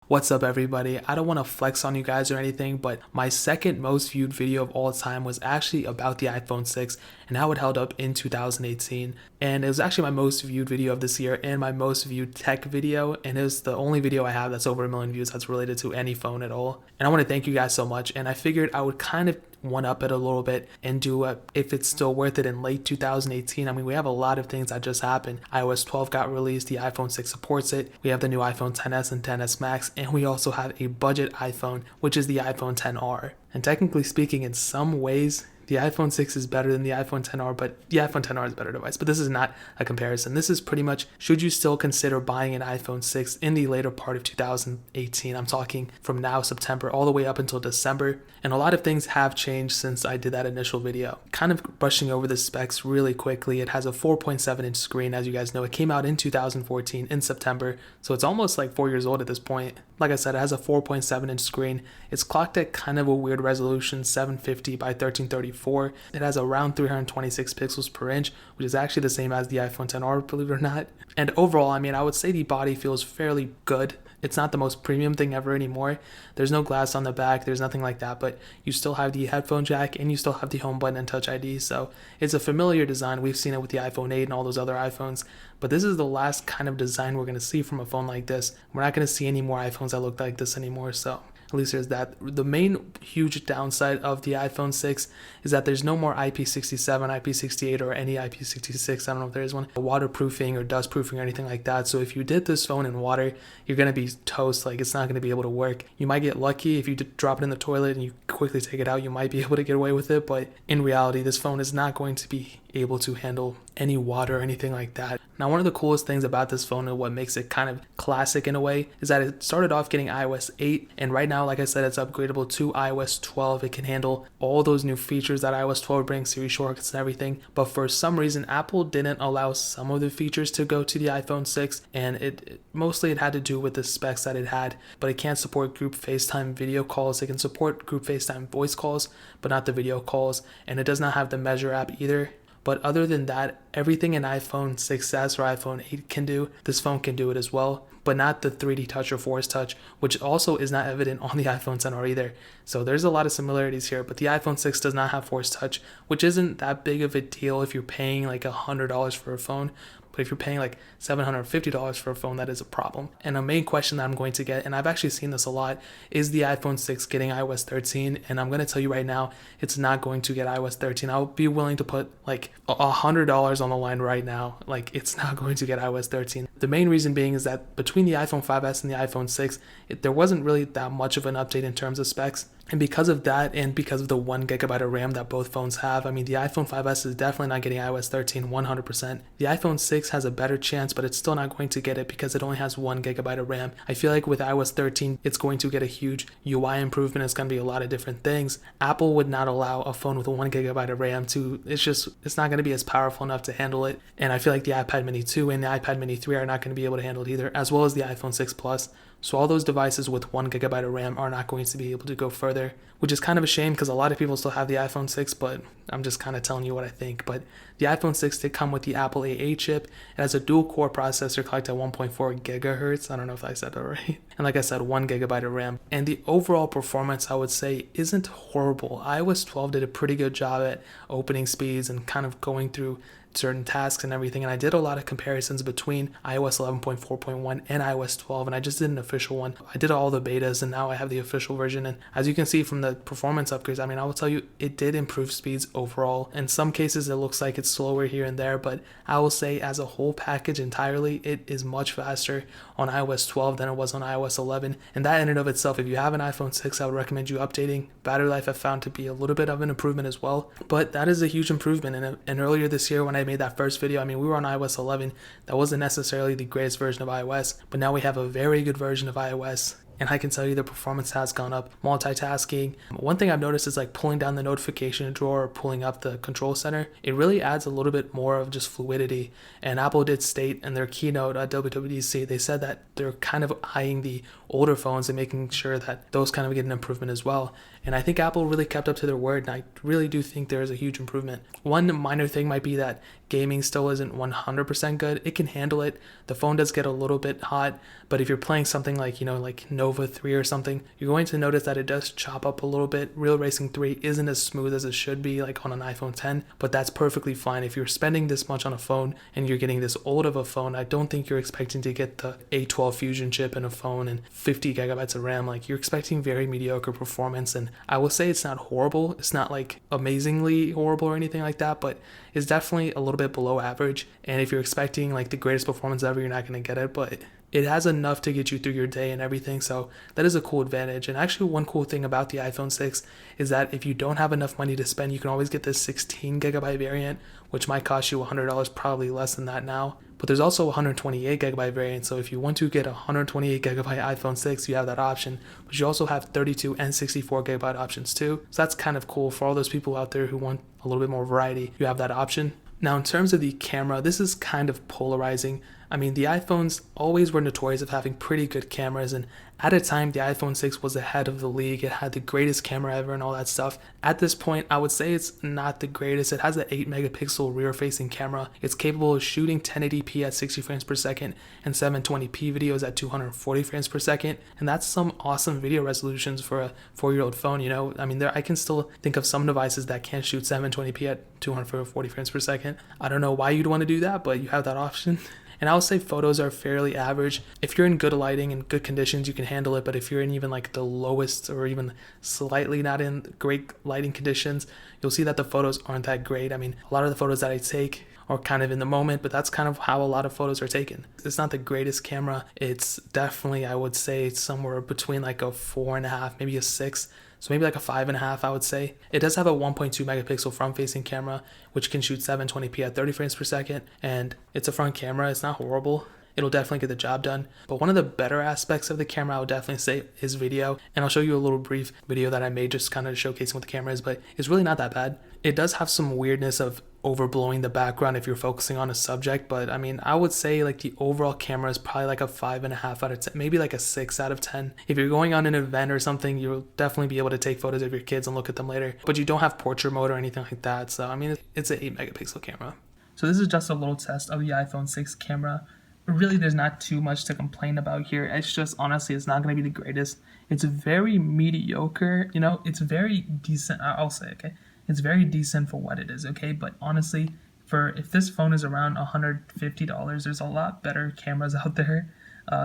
What's up, everybody? I don't want to flex on you guys or anything, but my second most viewed video of all time was actually about the iPhone 6 and how it held up in 2018. And it was actually my most viewed video of this year and my most viewed tech video. And it was the only video I have that's over 1 million views that's related to any phone at all. And I want to thank you guys so much. And I figured I would kind of one up it a little bit and do if it's still worth it in late 2018. I mean, we have a lot of things that just happened. iOS 12 got released, the iPhone 6 supports it. We have the new iPhone XS and XS Max, and we also have a budget iPhone, which is the iPhone XR. And technically speaking, in some ways, the iPhone 6 is better than the iPhone XR, but the iPhone XR is a better device. But this is not a comparison. This is pretty much, should you still consider buying an iPhone 6 in the later part of 2018? I'm talking from now, September, all the way up until December. And a lot of things have changed since I did that initial video. Kind of brushing over the specs really quickly. It has a 4.7-inch screen, as you guys know. It came out in 2014 in September, so it's almost like 4 years old at this point. Like I said, it has a 4.7-inch screen. It's clocked at kind of a weird resolution, 750 by 1334. It has around 326 pixels per inch, which is actually the same as the iPhone XR, believe it or not. And overall, I mean, I would say the body feels fairly good. It's not the most premium thing ever anymore. There's no glass on the back, there's nothing like that, but you still have the headphone jack and you still have the home button and Touch ID, so it's a familiar design. We've seen it with the iPhone 8 and all those other iPhones, but this is the last kind of design we're going to see from a phone like this. We're not going to see any more iPhones that look like this anymore, so at least there's that. The main huge downside of the iPhone 6 is that there's no more IP67, IP68, or any IP66, I don't know if there is one, waterproofing or dustproofing or anything like that. So if you did this phone in water, you're going to be toast. Like, it's not going to be able to work. You might get lucky if you drop it in the toilet and you quickly take it out, you might be able to get away with it, but in reality, this phone is not going to be able to handle any water or anything like that. Now, one of the coolest things about this phone and what makes it kind of classic in a way is that it started off getting iOS 8, and right now, like I said, it's upgradable to iOS 12. It can handle all those new features that iOS 12 brings, Siri shortcuts and everything, but for some reason, Apple didn't allow some of the features to go to the iPhone 6, and it mostly had to do with the specs that it had, but it can't support group FaceTime video calls. It can support group FaceTime voice calls, but not the video calls, and it does not have the Measure app either. But other than that, everything an iPhone 6s or iPhone 8 can do, this phone can do it as well, but not the 3D touch or Force touch, which also is not evident on the iPhone XR either. So there's a lot of similarities here, but the iPhone 6 does not have Force touch, which isn't that big of a deal if you're paying like $100 for a phone. But if you're paying like $750 for a phone, that is a problem. And a main question that I'm going to get, and I've actually seen this a lot, is the iPhone 6 getting iOS 13? And I'm going to tell you right now, it's not going to get iOS 13. I'll be willing to put like $100 on the line right now. Like, it's not going to get iOS 13. The main reason being is that between the iPhone 5s and the iPhone 6, there wasn't really that much of an update in terms of specs. And because of that, and because of the 1GB of RAM that both phones have, I mean, the iPhone 5s is definitely not getting iOS 13 100%. The iPhone 6 has a better chance, but it's still not going to get it because it only has 1GB of RAM. I feel like with iOS 13, it's going to get a huge UI improvement. It's going to be a lot of different things. Apple would not allow a phone with a 1GB of RAM to, it's not going to be as powerful enough to handle it. And I feel like the iPad mini 2 and the iPad mini 3 are not going to be able to handle it either, as well as the iPhone 6 Plus. So all those devices with 1GB of RAM are not going to be able to go further, which is kind of a shame because a lot of people still have the iPhone 6, but I'm just kind of telling you what I think. But the iPhone 6 did come with the Apple A8 chip. It has a dual-core processor clocked at 1.4 gigahertz. I don't know if I said that right. And like I said, 1GB of RAM. And the overall performance, I would say, isn't horrible. iOS 12 did a pretty good job at opening speeds and kind of going through certain tasks and everything, and I did a lot of comparisons between iOS 11.4.1 and iOS 12, and I just did an official one. I did all the betas and now I have the official version, and as you can see from the performance upgrades, I mean, I will tell you, it did improve speeds overall. In some cases it looks like it's slower here and there, but I will say as a whole package entirely, it is much faster on iOS 12 than it was on iOS 11, and that in and of itself, if you have an iPhone 6, I would recommend you updating. Battery life I've found to be a little bit of an improvement as well, but that is a huge improvement. And earlier this year when I made that first video, I mean, we were on iOS 11. That wasn't necessarily the greatest version of iOS, but now we have a very good version of iOS. And I can tell you the performance has gone up. Multitasking. One thing I've noticed is like pulling down the notification drawer or pulling up the control center. It really adds a little bit more of just fluidity. And Apple did state in their keynote at WWDC, they said that they're kind of eyeing the older phones and making sure that those kind of get an improvement as well. And I think Apple really kept up to their word, and I really do think there is a huge improvement. One minor thing might be that gaming still isn't 100% good. It can handle it. The phone does get a little bit hot, but if you're playing something like, like No Nova 3 or something, you're going to notice that it does chop up a little bit. Real Racing 3 isn't as smooth as it should be like on an iPhone 10, but that's perfectly fine. If you're spending this much on a phone and you're getting this old of a phone, I don't think you're expecting to get the A12 Fusion chip in a phone and 50 gigabytes of RAM. Like, you're expecting very mediocre performance, and I will say it's not horrible. It's not like amazingly horrible or anything like that, but it's definitely a little bit below average. And if you're expecting like the greatest performance ever, you're not going to get it, but it has enough to get you through your day and everything, so that is a cool advantage. And actually, one cool thing about the iPhone 6 is that if you don't have enough money to spend, you can always get this 16 gigabyte variant, which might cost you $100, probably less than that now. But there's also a 128 gigabyte variant, so if you want to get a 128 gigabyte iPhone 6, you have that option. But you also have 32 and 64 gigabyte options too, so that's kind of cool for all those people out there who want a little bit more variety. You have that option. Now, in terms of the camera, this is kind of polarizing. I mean, the iPhones always were notorious of having pretty good cameras, and at a time, the iPhone 6 was ahead of the league. It had the greatest camera ever and all that stuff. At this point, I would say it's not the greatest. It has an 8 megapixel rear-facing camera. It's capable of shooting 1080p at 60 frames per second and 720p videos at 240 frames per second, and that's some awesome video resolutions for a 4-year-old phone, you know? I mean, I can still think of some devices that can't shoot 720p at 240 frames per second. I don't know why you'd want to do that, but you have that option. And I would say photos are fairly average. If you're in good lighting and good conditions, you can handle it. But if you're in even like the lowest or even slightly not in great lighting conditions, you'll see that the photos aren't that great. I mean, a lot of the photos that I take are kind of in the moment, but that's kind of how a lot of photos are taken. It's not the greatest camera. It's definitely, I would say, somewhere between like a 4.5, maybe a 6. So maybe like a 5.5, I would say. It does have a 1.2 megapixel front-facing camera, which can shoot 720p at 30 frames per second, and it's a front camera. It's not horrible. It'll definitely get the job done. But one of the better aspects of the camera, I would definitely say, is video. And I'll show you a little brief video that I made just kind of showcasing what the camera is, but it's really not that bad. It does have some weirdness of overblowing the background if you're focusing on a subject, but I mean, I would say like the overall camera is probably like a 5.5 out of 10, maybe like a 6 out of 10. If you're going on an event or something, you'll definitely be able to take photos of your kids and look at them later, but you don't have portrait mode or anything like that. So I mean, it's an 8 megapixel camera. So this is just a little test of the iPhone 6 camera. Really, there's not too much to complain about here. It's just, honestly, it's not going to be the greatest. It's very mediocre, you know, it's very decent, I'll say, okay? It's very decent for what it is, okay? But honestly, if this phone is around $150, there's a lot better cameras out there.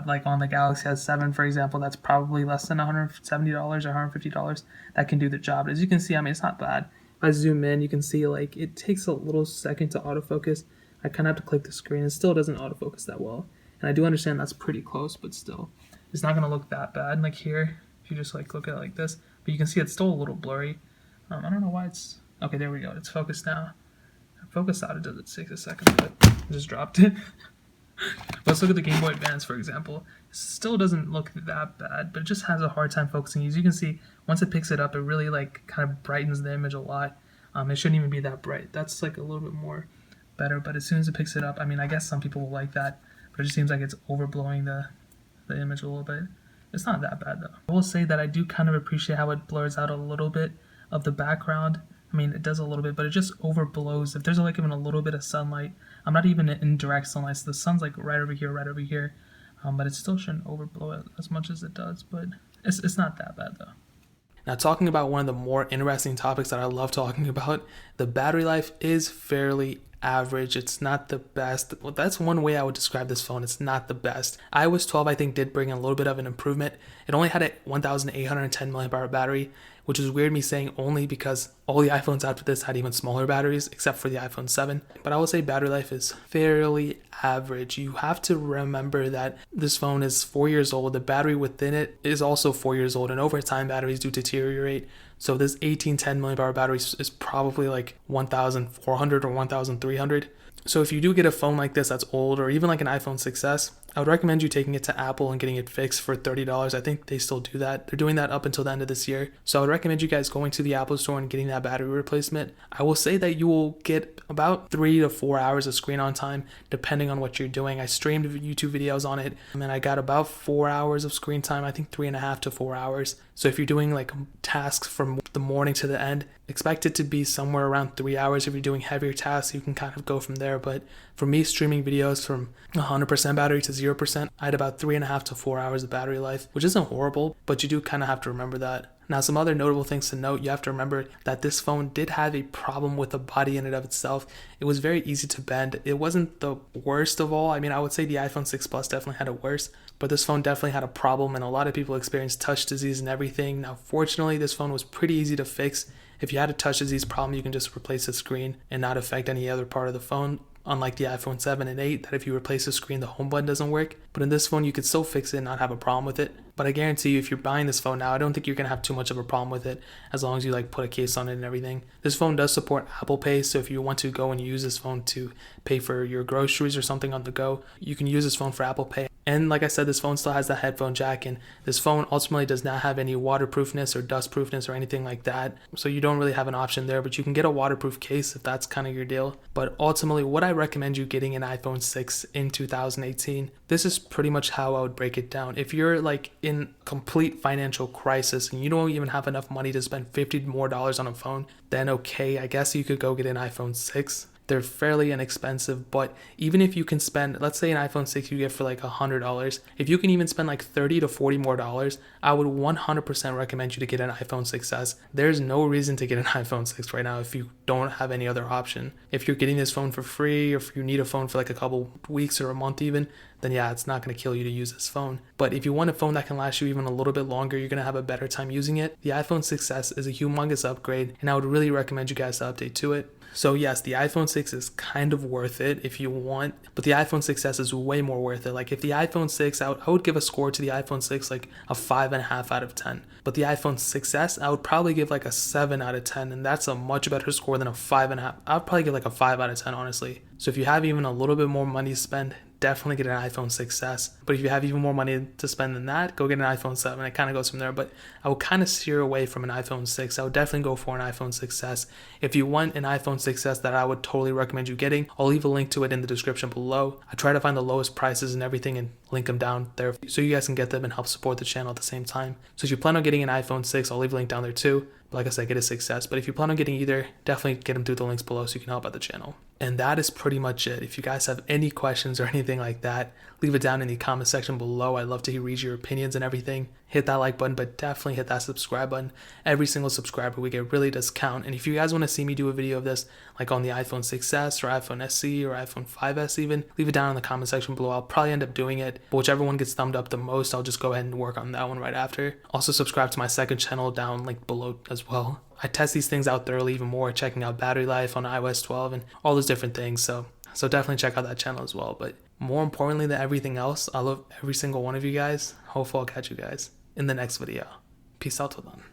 Like on the Galaxy S7, for example, that's probably less than $170 or $150 that can do the job. As you can see, I mean, it's not bad. If I zoom in, you can see like it takes a little second to autofocus. I kind of have to click the screen. It still doesn't autofocus that well. And I do understand that's pretty close, but still, it's not going to look that bad. Like here, if you just like look at it like this, but you can see it's still a little blurry. I don't know why it's, okay, there we go. It's focused now. Focus out, it takes a second, but I just dropped it. Let's look at the Game Boy Advance, for example. It still doesn't look that bad, but it just has a hard time focusing. As you can see, once it picks it up, it really like kind of brightens the image a lot. It shouldn't even be that bright. That's like a little bit more better, but as soon as it picks it up, I mean, I guess some people will like that, but it just seems like it's overblowing the image a little bit. It's not that bad though. I will say that I do kind of appreciate how it blurs out a little bit of the background. I mean, it does a little bit, but it just overblows. If there's like even a little bit of sunlight, I'm not even in direct sunlight, so the sun's like right over here, but it still shouldn't overblow it as much as it does, but it's not that bad though. Now, talking about one of the more interesting topics that I love talking about, the battery life is fairly average. It's not the best. Well, that's one way I would describe this phone. It's not the best. iOS 12, I think, did bring in a little bit of an improvement. It only had a 1,810 milliamp hour battery, which is weird me saying only because all the iPhones after this had even smaller batteries, except for the iPhone 7. But I will say battery life is fairly average. You have to remember that this phone is 4 years old. The battery within it is also 4 years old, and over time, batteries do deteriorate. So this 1810 milliamp hour battery is probably like 1,400 or 1,300. So if you do get a phone like this that's old, or even like an iPhone 6s, I would recommend you taking it to Apple and getting it fixed for $30. I think they still do that. They're doing that up until the end of this year. So I would recommend you guys going to the Apple store and getting that battery replacement. I will say that you will get about 3 to 4 hours of screen on time, depending on what you're doing. I streamed YouTube videos on it, and I got about 4 hours of screen time, I think 3.5 to 4 hours. So if you're doing like tasks from the morning to the end, expect it to be somewhere around 3 hours. If you're doing heavier tasks, you can kind of go from there. But For me, streaming videos from 100% battery to 0%, I had about 3.5 to 4 hours of battery life, which isn't horrible, but you do kind of have to remember that. Now, some other notable things to note, you have to remember that this phone did have a problem with the body in and of itself. It was very easy to bend. It wasn't the worst of all. I mean, I would say the iPhone 6 Plus definitely had it worse, but this phone definitely had a problem, and a lot of people experienced touch disease and everything. Now, fortunately, this phone was pretty easy to fix. If you had a touch disease problem, you can just replace the screen and not affect any other part of the phone. Unlike the iPhone 7 and 8, that if you replace the screen, the home button doesn't work. But in this phone, you could still fix it and not have a problem with it. But I guarantee you, if you're buying this phone now, I don't think you're going to have too much of a problem with it, as long as you put a case on it and everything. This phone does support Apple Pay, so if you want to go and use this phone to pay for your groceries or something on the go, you can use this phone for Apple Pay. And like I said, this phone still has the headphone jack, and this phone ultimately does not have any waterproofness or dustproofness or anything like that. So you don't really have an option there, but you can get a waterproof case if that's kind of your deal. But ultimately, would I recommend you getting an iPhone 6 in 2018? This is pretty much how I would break it down. If you're in complete financial crisis and you don't even have enough money to spend $50 more on a phone, then okay, I guess you could go get an iPhone 6. They're fairly inexpensive, but even if you can spend, let's say an iPhone 6 you get for $100, if you can even spend $30 to $40 more, I would 100% recommend you to get an iPhone 6s. There's no reason to get an iPhone 6 right now if you don't have any other option. If you're getting this phone for free, or if you need a phone for a couple weeks or a month even, then yeah, it's not going to kill you to use this phone. But if you want a phone that can last you even a little bit longer, you're going to have a better time using it. The iPhone 6s is a humongous upgrade, and I would really recommend you guys to update to it. So yes, the iPhone 6 is kind of worth it if you want, but the iPhone 6s is way more worth it. If the iPhone 6, I would give a score to the iPhone 6 a 5.5 out of 10. But the iPhone 6s, I would probably give a 7 out of 10, and that's a much better score than a 5.5. I would probably give a 5 out of 10, honestly. So if you have even a little bit more money to spend, definitely get an iPhone 6s. But if you have even more money to spend than that, go get an iPhone 7. It kind of goes from there, but I would kind of steer away from an iPhone 6. I would definitely go for an iPhone 6s. If you want an iPhone 6s that I would totally recommend you getting, I'll leave a link to it in the description below. I try to find the lowest prices and everything and link them down there so you guys can get them and help support the channel at the same time. So if you plan on getting an iPhone 6, I'll leave a link down there too. But like I said, get a 6s. But if you plan on getting either, definitely get them through the links below so you can help out the channel. And that is pretty much it. If you guys have any questions or anything like that, leave it down in the comment section below. I'd love to read your opinions and everything. Hit that like button, but definitely hit that subscribe button. Every single subscriber we get really does count. And if you guys want to see me do a video of this, on the iPhone 6s or iPhone SE or iPhone 5s even, leave it down in the comment section below. I'll probably end up doing it, but whichever one gets thumbed up the most, I'll just go ahead and work on that one right after. Also subscribe to my second channel down linked below as well. I test these things out thoroughly even more, checking out battery life on iOS 12 and all those different things. So definitely check out that channel as well. But more importantly than everything else, I love every single one of you guys. Hopefully I'll catch you guys in the next video. Peace out till then.